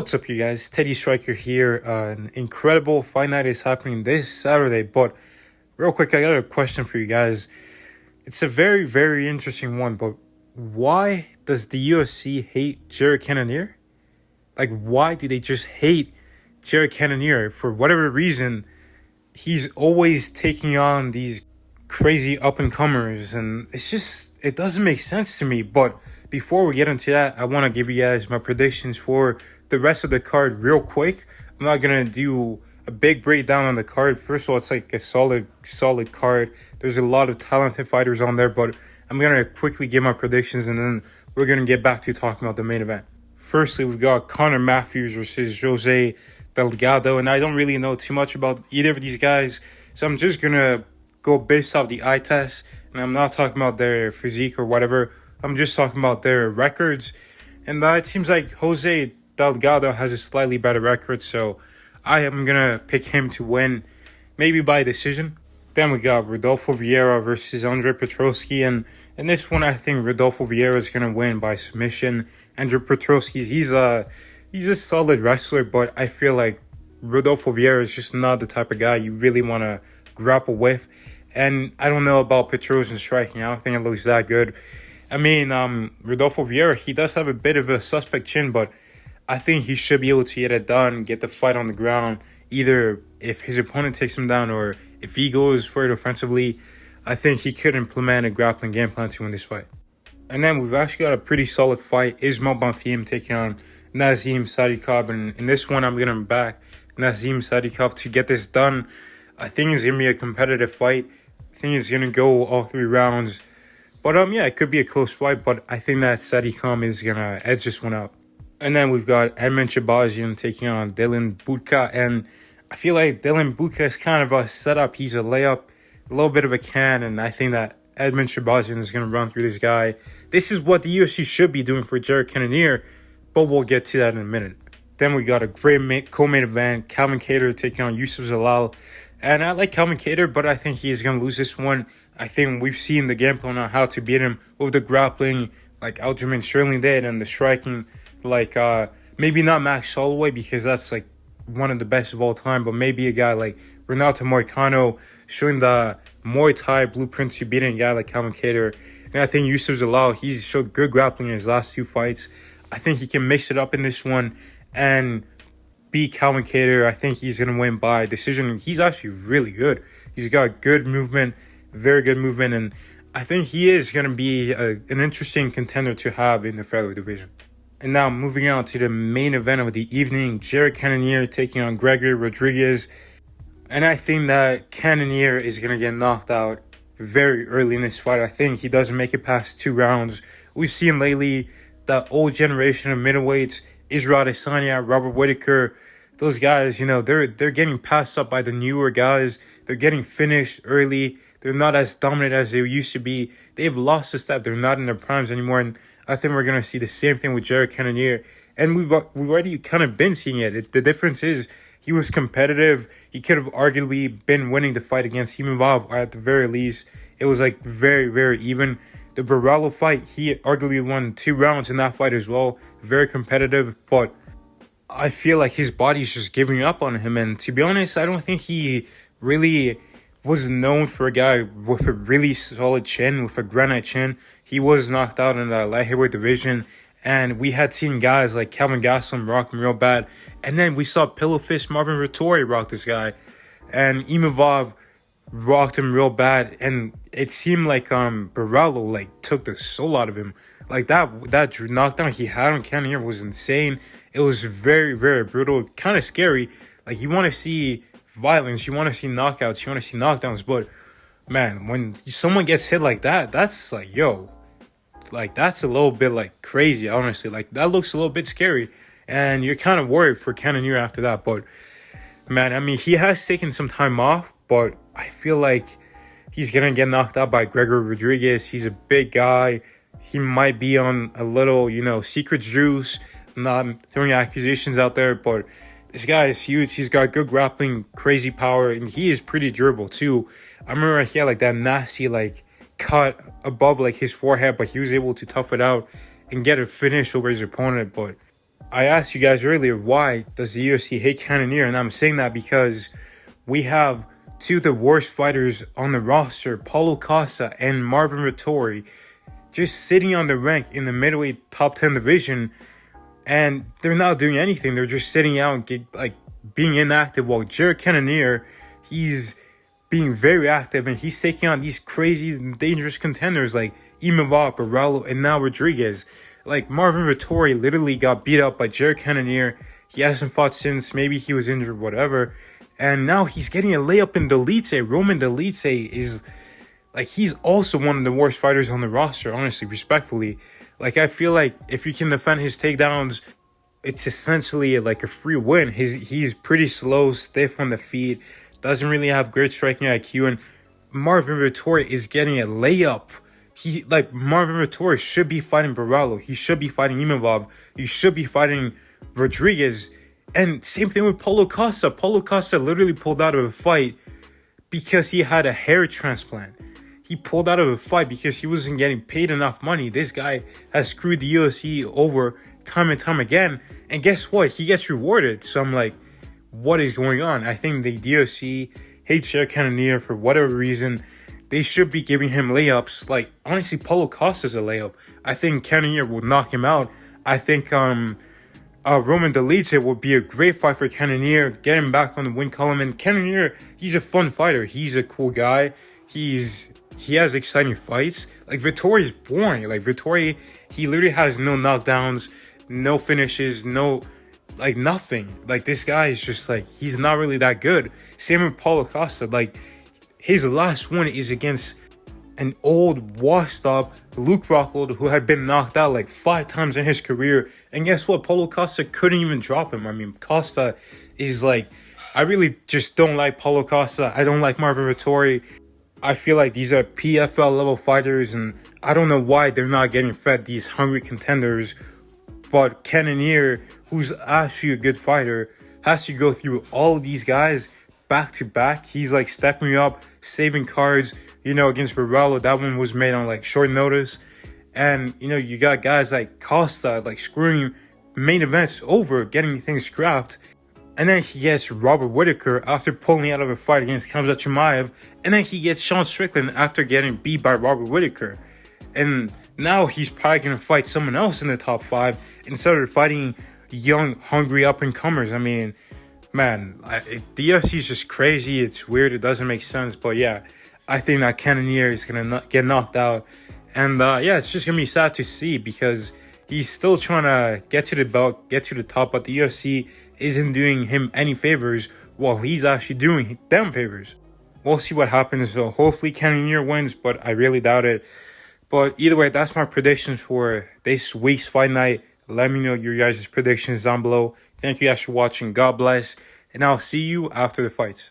What's up, you guys? Teddy Striker here. An incredible fight night is happening this Saturday, but real quick, I got a question for you guys. It's a very, very interesting one, but why does the UFC hate Jared Cannonier? Like, why do they just hate Jared Cannonier? For whatever reason, he's always taking on these crazy up-and-comers, and it doesn't make sense to me. But before we get into that, I want to give you guys my predictions for the rest of the card real quick. I'm not going to do a big breakdown on the card. First of all, it's like a solid card. There's a lot of talented fighters on there, but I'm going to quickly give my predictions, and then we're going to get back to talking about the main event. Firstly, we've got Conor Matthews versus Jose Delgado, and I don't really know too much about either of these guys, so I'm just going to go based off the eye test, and I'm not talking about their physique or whatever. I'm just talking about their records, and it seems like Jose Delgado has a slightly better record, so I am going to pick him to win, maybe by decision. Then we got Rodolfo Vieira versus Andre Petroski, and in this one, I think Rodolfo Vieira is going to win by submission. Andre Petroski, he's a solid wrestler, but I feel like Rodolfo Vieira is just not the type of guy you really want to grapple with. And I don't know about Petrosian's striking. I don't think it looks that good. I mean, Rodolfo Vieira, he does have a bit of a suspect chin, but I think he should be able to get it done, get the fight on the ground, either if his opponent takes him down or if he goes for it offensively. I think he could implement a grappling game plan to win this fight. And then we've actually got a pretty solid fight. Ismail Bonfim taking on Nazim Sadikov. And in this one, I'm going to back Nazim Sadikov to get this done. I think it's going to be a competitive fight. I think it's going to go all 3 rounds. But yeah, it could be a close fight, but I think that Sadikov is going to edge this one out. And then we've got Edmund Shabazian taking on Dylan Budka. And I feel like Dylan Budka is kind of a setup. He's a layup, a little bit of a can, and I think that Edmund Shabazian is going to run through this guy. This is what the UFC should be doing for Jared Cannonier, but we'll get to that in a minute. Then we got a great co-main event, Calvin Kattar taking on Yusuf Zalal. And I like Calvin Kattar, but I think he's going to lose this one. I think we've seen the game plan on how to beat him with the grappling, like Aljamain Sterling did, and the striking, like maybe not Max Holloway, because that's like one of the best of all time, but maybe a guy like Renato Moicano showing the Muay Thai blueprint to beating a guy like Calvin Kattar. And I think Yusuf Zalal, he's showed good grappling in his last 2 fights. I think he can mix it up in this one and beat Calvin Kattar. I think he's going to win by decision. He's actually really good. He's got good movement, very good movement, and I think he is going to be an interesting contender to have in the featherweight division. And now moving on to the main event of the evening, Jared Cannonier taking on Gregory Rodriguez. And I think that Cannonier is going to get knocked out very early in this fight. I think he doesn't make it past 2 rounds. We've seen lately the old generation of middleweights, Israel Adesanya, Robert Whittaker, those guys, they're getting passed up by the newer guys. They're getting finished early. They're not as dominant as they used to be. They've lost a step. They're not in their primes anymore. And I think we're going to see the same thing with Jared Cannonier. And we've already kind of been seeing it. The difference is he was competitive. He could have arguably been winning the fight against Imavov, or at the very least, it was like very, very even. The Borrello fight, he arguably won 2 rounds in that fight as well. Very competitive, but I feel like his body's just giving up on him. And to be honest, I don't think he really was known for a guy with a really solid chin, with a granite chin. He was knocked out in the light heavyweight division, and we had seen guys like Kelvin Gastelum rock him real bad. And then we saw Pillow Fist Marvin Vettori rock this guy, and Imavov rocked him real bad. And it seemed like Borrello like took the soul out of him. Like that knockdown he had on Cannonier was insane. It was very, very brutal, kind of scary. Like, you want to see violence, you want to see knockouts, you want to see knockdowns, but man, when someone gets hit like that, that's like, like, that's a little bit like crazy, honestly. Like, that looks a little bit scary, and you're kind of worried for Cannonier after that. But man, I mean, he has taken some time off, but I feel like he's gonna get knocked out by Gregory Rodriguez. He's a big guy. He might be on a little, secret juice. I'm not throwing accusations out there, but this guy is huge. He's got good grappling, crazy power, and he is pretty durable too. I remember he had like that nasty cut above his forehead, but he was able to tough it out and get a finish over his opponent. But I asked you guys earlier, why does the UFC hate Cannonier? And I'm saying that because we have two of the worst fighters on the roster, Paulo Costa and Marvin Vettori, just sitting on the rank in the middleweight top 10 division, and they're not doing anything. They're just sitting out and being inactive, while Jared Cannonier, he's being very active, and he's taking on these crazy and dangerous contenders like Imavov, Barallo, and now Rodriguez. Like, Marvin Vettori literally got beat up by Jared Cannonier. He hasn't fought since. Maybe he was injured, whatever. And now he's getting a layup in Delice. Roman Delice is, like, he's also one of the worst fighters on the roster, honestly, respectfully. Like, I feel like if you can defend his takedowns, it's essentially like a free win. He's pretty slow, stiff on the feet, doesn't really have great striking IQ, and Marvin Vettori is getting a layup. Marvin Vettori should be fighting Barallo. He should be fighting Imavov. He should be fighting Rodriguez. And same thing with Paulo Costa. Paulo Costa literally pulled out of a fight because he had a hair transplant. He pulled out of a fight because he wasn't getting paid enough money. This guy has screwed the UFC over time and time again. And guess what? He gets rewarded. So I'm like, what is going on? I think the UFC hates Jared Cannonier for whatever reason. They should be giving him layups. Like, honestly, Paulo Costa's a layup. I think Cannonier will knock him out. I think Roman Delice would be a great fight for Cannonier. Get him back on the win column. And Cannonier, he's a fun fighter. He's a cool guy. He has exciting fights. Like, Vettori's boring. Like, Vettori, he literally has no knockdowns, no finishes, nothing. Like, this guy is just, like, he's not really that good. Same with Paulo Costa. Like, his last one is against an old, washed-up Luke Rockhold who had been knocked out like 5 times in his career. And guess what? Paulo Costa couldn't even drop him. I mean, Costa is like, I really just don't like Paulo Costa. I don't like Marvin Vettori. I feel like these are PFL level fighters, and I don't know why they're not getting fed these hungry contenders. But Cannonier, who's actually a good fighter, has to go through all of these guys back to back. He's like stepping up, saving cards, against Barallo. That one was made on like short notice. And, you got guys like Costa, like screwing main events over, getting things scrapped. And then he gets Robert Whittaker after pulling out of a fight against Khamzat Chimaev. And then he gets Sean Strickland after getting beat by Robert Whittaker. And now he's probably going to fight someone else in the top 5 instead of fighting young, hungry up-and-comers. I mean, man, the UFC is just crazy. It's weird. It doesn't make sense. But yeah, I think that Cannonier is going to get knocked out. And yeah, it's just going to be sad to see because he's still trying to get to the belt, get to the top. But the UFC isn't doing him any favors while he's actually doing them favors. We'll see what happens. So hopefully Cannonier wins, but I really doubt it. But either way, that's my predictions for this week's fight night. Let me know your guys' predictions down below. Thank you guys for watching. God bless. And I'll see you after the fights.